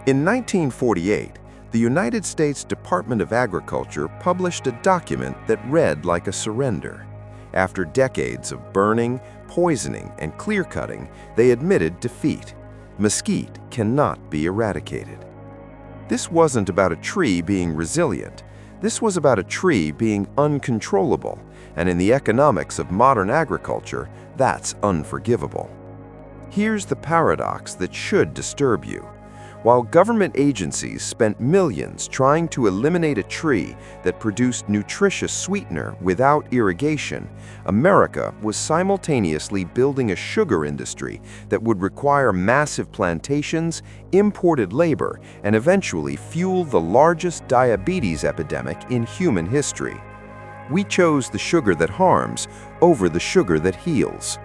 In 1948, the United States Department of Agriculture published a document that read like a surrender. After decades of burning, poisoning, and clear-cutting, they admitted defeat. Mesquite cannot be eradicated. This wasn't about a tree being resilient. This was about a tree being uncontrollable, and in the economics of modern agriculture, that's unforgivable. Here's the paradox that should disturb you. While government agencies spent millions trying to eliminate a tree that produced nutritious sweetener without irrigation, America was simultaneously building a sugar industry that would require massive plantations, imported labor, and eventually fuel the largest diabetes epidemic in human history. We chose the sugar that harms over the sugar that heals.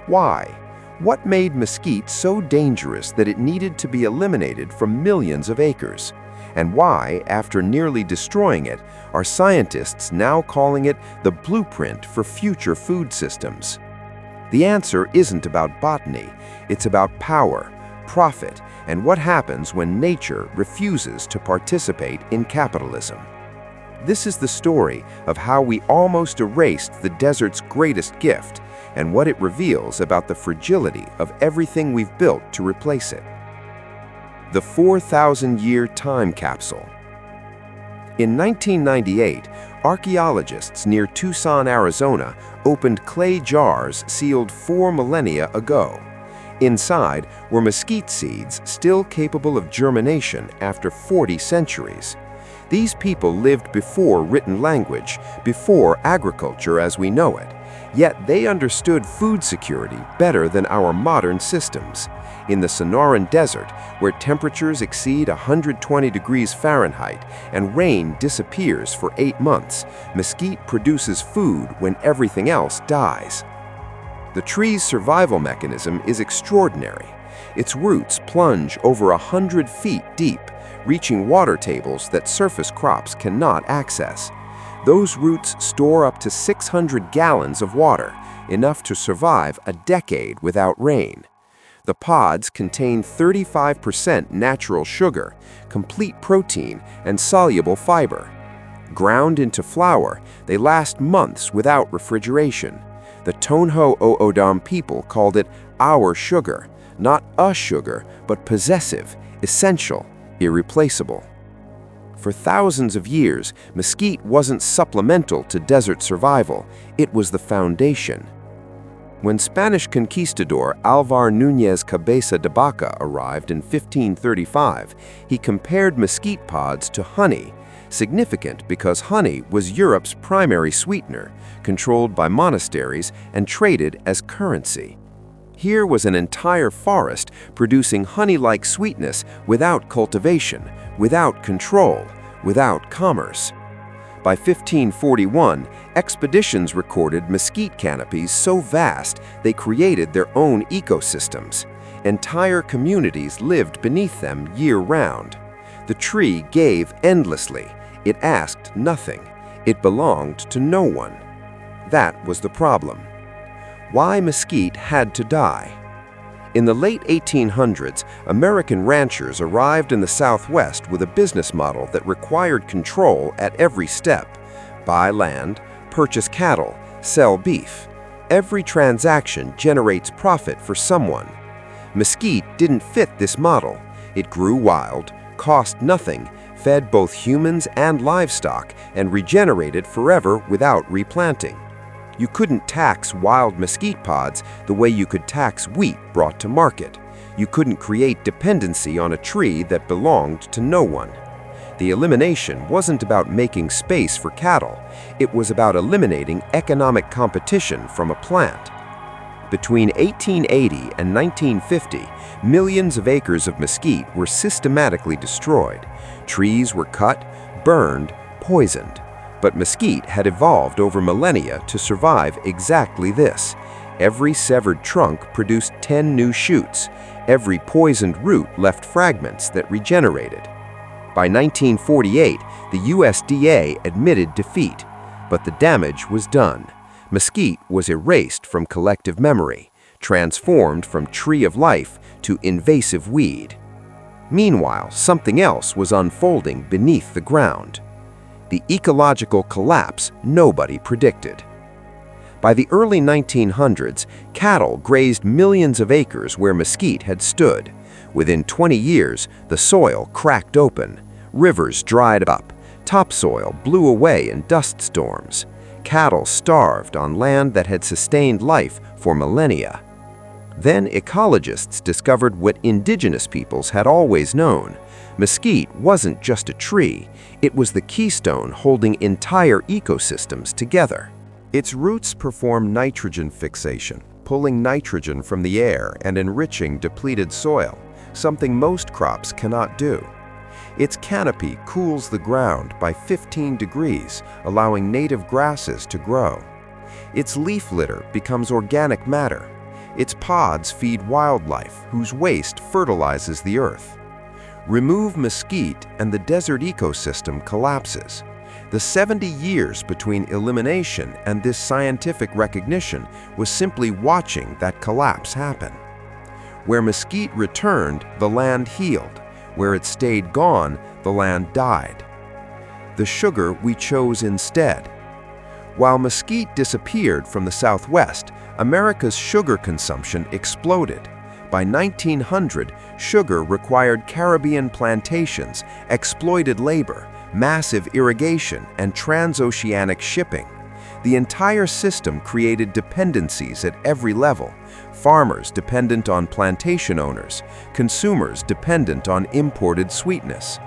Why? What made mesquite so dangerous that it needed to be eliminated from millions of acres? And why, after nearly destroying it, are scientists now calling it the blueprint for future food systems? The answer isn't about botany, it's about power, profit, and what happens when nature refuses to participate in capitalism. This is the story of how we almost erased the desert's greatest gift, and what it reveals about the fragility of everything we've built to replace it. The 4,000-year time capsule. In 1998, archaeologists near Tucson, Arizona, opened clay jars sealed 4 millennia ago. Inside were mesquite seeds still capable of germination after 40 centuries. These people lived before written language, before agriculture as we know it. Yet they understood food security better than our modern systems. In the Sonoran Desert, where temperatures exceed 120 degrees Fahrenheit and rain disappears for 8 months, mesquite produces food when everything else dies. The tree's survival mechanism is extraordinary. Its roots plunge over 100 feet deep, reaching water tables that surface crops cannot access. Those roots store up to 600 gallons of water, enough to survive a decade without rain. The pods contain 35% natural sugar, complete protein, and soluble fiber. Ground into flour, they last months without refrigeration. The Tonho O'odham people called it our sugar, not a sugar, but possessive, essential, irreplaceable. For thousands of years, mesquite wasn't supplemental to desert survival, it was the foundation. When Spanish conquistador Alvar Núñez Cabeza de Vaca arrived in 1535, he compared mesquite pods to honey, significant because honey was Europe's primary sweetener, controlled by monasteries and traded as currency. Here was an entire forest producing honey-like sweetness without cultivation, without control, without commerce. By 1541, expeditions recorded mesquite canopies so vast they created their own ecosystems. Entire communities lived beneath them year-round. The tree gave endlessly. It asked nothing. It belonged to no one. That was the problem. Why mesquite had to die? In the late 1800s, American ranchers arrived in the Southwest with a business model that required control at every step. Buy land, purchase cattle, sell beef. Every transaction generates profit for someone. Mesquite didn't fit this model. It grew wild, cost nothing, fed both humans and livestock, and regenerated forever without replanting. You couldn't tax wild mesquite pods the way you could tax wheat brought to market. You couldn't create dependency on a tree that belonged to no one. The elimination wasn't about making space for cattle. It was about eliminating economic competition from a plant. Between 1880 and 1950, millions of acres of mesquite were systematically destroyed. Trees were cut, burned, poisoned. But mesquite had evolved over millennia to survive exactly this. Every severed trunk produced 10 new shoots. Every poisoned root left fragments that regenerated. By 1948, the USDA admitted defeat, but the damage was done. Mesquite was erased from collective memory, transformed from tree of life to invasive weed. Meanwhile, something else was unfolding beneath the ground. The ecological collapse nobody predicted. By the early 1900s, cattle grazed millions of acres where Mesquite had stood. Within 20 years, the soil cracked open, rivers dried up, topsoil blew away in dust storms. Cattle starved on land that had sustained life for millennia. Then ecologists discovered what indigenous peoples had always known. Mesquite wasn't just a tree, it was the keystone holding entire ecosystems together. Its roots perform nitrogen fixation, pulling nitrogen from the air and enriching depleted soil, something most crops cannot do. Its canopy cools the ground by 15 degrees, allowing native grasses to grow. Its leaf litter becomes organic matter. Its pods feed wildlife, whose waste fertilizes the earth. Remove Mesquite and the desert ecosystem collapses. The 70 years between elimination and this scientific recognition was simply watching that collapse happen. Where Mesquite returned, the land healed. Where it stayed gone, the land died. The sugar we chose instead. While Mesquite disappeared from the Southwest, America's sugar consumption exploded. By 1900, sugar required Caribbean plantations, exploited labor, massive irrigation, and transoceanic shipping. The entire system created dependencies at every level. Farmers dependent on plantation owners, consumers dependent on imported sweetness.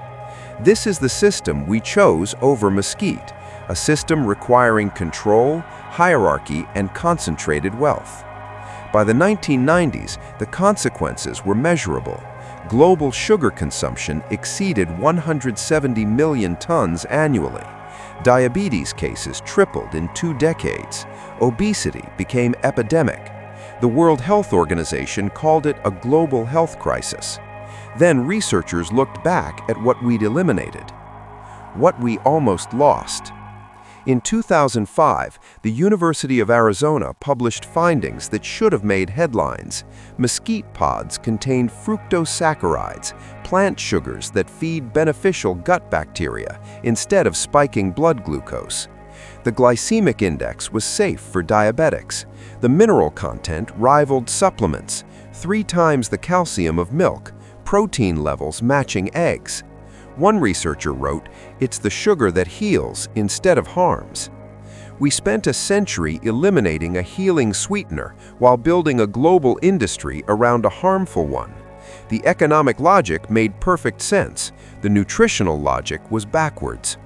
This is the system we chose over Mesquite, a system requiring control, hierarchy, and concentrated wealth. By the 1990s, the consequences were measurable. Global sugar consumption exceeded 170 million tons annually. Diabetes cases tripled in 2 decades. Obesity became epidemic. The World Health Organization called it a global health crisis. Then researchers looked back at what we'd eliminated, what we almost lost. In 2005, the University of Arizona published findings that should have made headlines. Mesquite pods contained fructosaccharides, plant sugars that feed beneficial gut bacteria instead of spiking blood glucose. The glycemic index was safe for diabetics. The mineral content rivaled supplements, 3 times the calcium of milk, protein levels matching eggs. One researcher wrote, "It's the sugar that heals instead of harms." We spent a century eliminating a healing sweetener while building a global industry around a harmful one. The economic logic made perfect sense. The nutritional logic was backwards.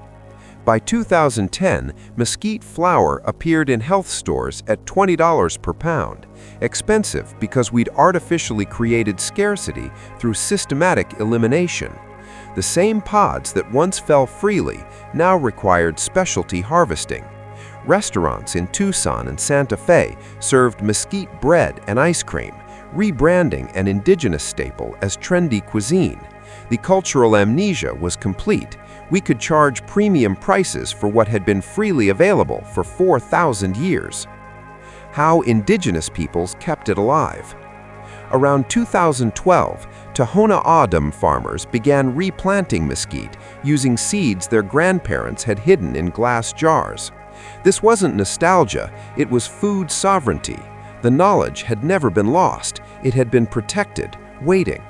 By 2010, mesquite flour appeared in health stores at $20 per pound, expensive because we'd artificially created scarcity through systematic elimination. The same pods that once fell freely now required specialty harvesting. Restaurants in Tucson and Santa Fe served mesquite bread and ice cream, rebranding an indigenous staple as trendy cuisine. The cultural amnesia was complete. We could charge premium prices for what had been freely available for 4,000 years. How indigenous peoples kept it alive. Around 2012, Tohono O'odham farmers began replanting mesquite using seeds their grandparents had hidden in glass jars. This wasn't nostalgia, it was food sovereignty. The knowledge had never been lost, it had been protected, waiting.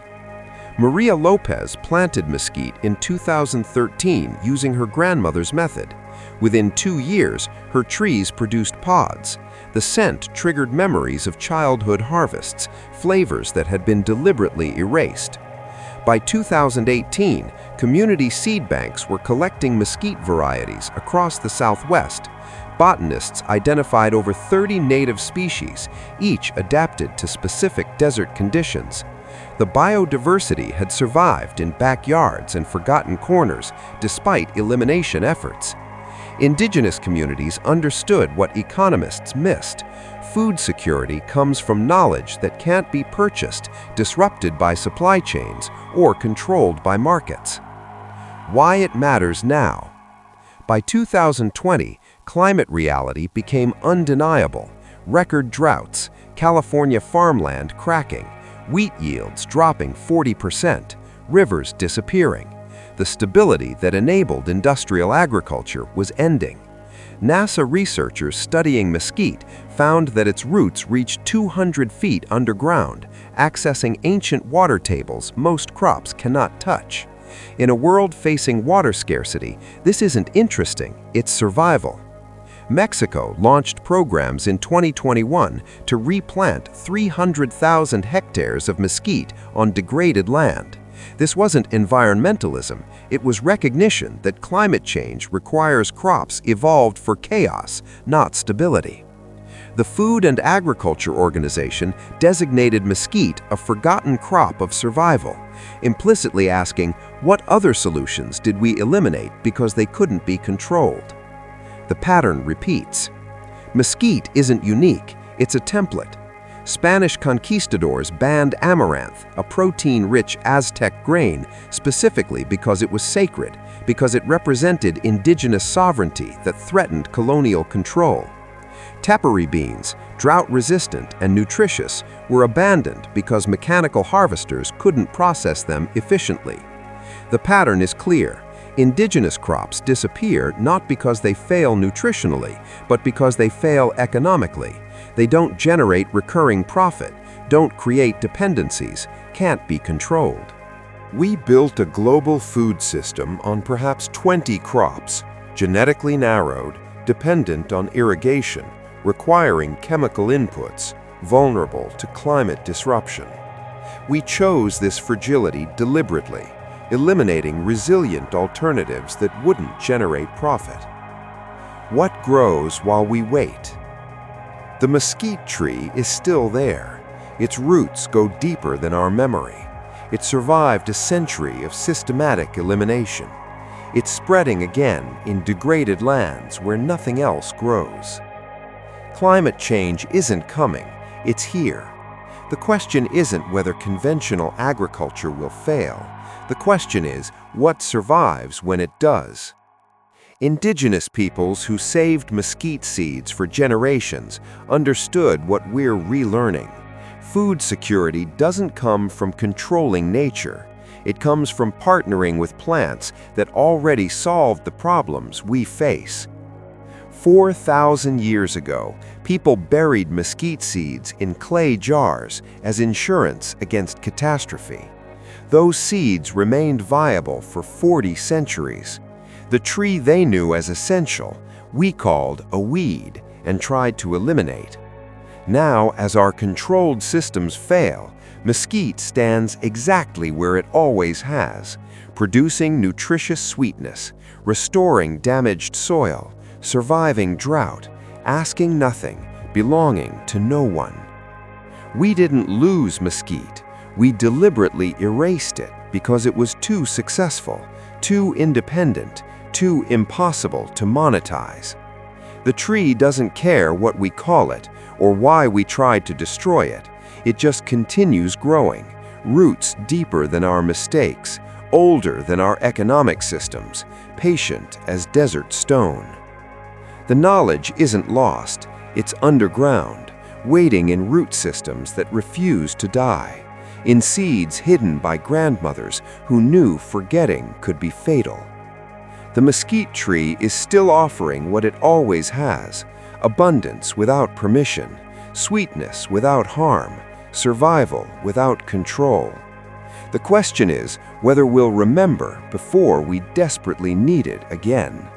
Maria Lopez planted mesquite in 2013 using her grandmother's method. Within 2 years, her trees produced pods. The scent triggered memories of childhood harvests, flavors that had been deliberately erased. By 2018, community seed banks were collecting mesquite varieties across the Southwest. Botanists identified over 30 native species, each adapted to specific desert conditions. The biodiversity had survived in backyards and forgotten corners despite elimination efforts. Indigenous communities understood what economists missed. Food security comes from knowledge that can't be purchased, disrupted by supply chains, or controlled by markets. Why it matters now. By 2020, climate reality became undeniable. Record droughts, California farmland cracking, wheat yields dropping 40%, rivers disappearing. The stability that enabled industrial agriculture was ending. NASA researchers studying mesquite found that its roots reached 200 feet underground, accessing ancient water tables most crops cannot touch. In a world facing water scarcity, this isn't interesting, it's survival. Mexico launched programs in 2021 to replant 300,000 hectares of mesquite on degraded land. This wasn't environmentalism, it was recognition that climate change requires crops evolved for chaos, not stability. The Food and Agriculture Organization designated mesquite a forgotten crop of survival, implicitly asking, what other solutions did we eliminate because they couldn't be controlled? The pattern repeats. Mesquite isn't unique, it's a template. Spanish conquistadors banned amaranth, a protein-rich Aztec grain, specifically because it was sacred, because it represented indigenous sovereignty that threatened colonial control. Tepary beans, drought-resistant and nutritious, were abandoned because mechanical harvesters couldn't process them efficiently. The pattern is clear. Indigenous crops disappear not because they fail nutritionally, but because they fail economically. They don't generate recurring profit, don't create dependencies, can't be controlled. We built a global food system on perhaps 20 crops, genetically narrowed, dependent on irrigation, requiring chemical inputs, vulnerable to climate disruption. We chose this fragility deliberately, eliminating resilient alternatives that wouldn't generate profit. What grows while we wait? The mesquite tree is still there. Its roots go deeper than our memory. It survived a century of systematic elimination. It's spreading again in degraded lands where nothing else grows. Climate change isn't coming, it's here. The question isn't whether conventional agriculture will fail. The question is, what survives when it does? Indigenous peoples who saved mesquite seeds for generations understood what we're relearning. Food security doesn't come from controlling nature. It comes from partnering with plants that already solved the problems we face. 4,000 years ago, people buried mesquite seeds in clay jars as insurance against catastrophe. Those seeds remained viable for 40 centuries. The tree they knew as essential, we called a weed and tried to eliminate. Now, as our controlled systems fail, mesquite stands exactly where it always has, producing nutritious sweetness, restoring damaged soil, surviving drought, asking nothing, belonging to no one. We didn't lose mesquite, we deliberately erased it because it was too successful, too independent, too impossible to monetize. The tree doesn't care what we call it or why we tried to destroy it. It just continues growing, roots deeper than our mistakes, older than our economic systems, patient as desert stone. The knowledge isn't lost, it's underground, waiting in root systems that refuse to die, in seeds hidden by grandmothers who knew forgetting could be fatal. The mesquite tree is still offering what it always has: abundance without permission, sweetness without harm, survival without control. The question is whether we'll remember before we desperately need it again.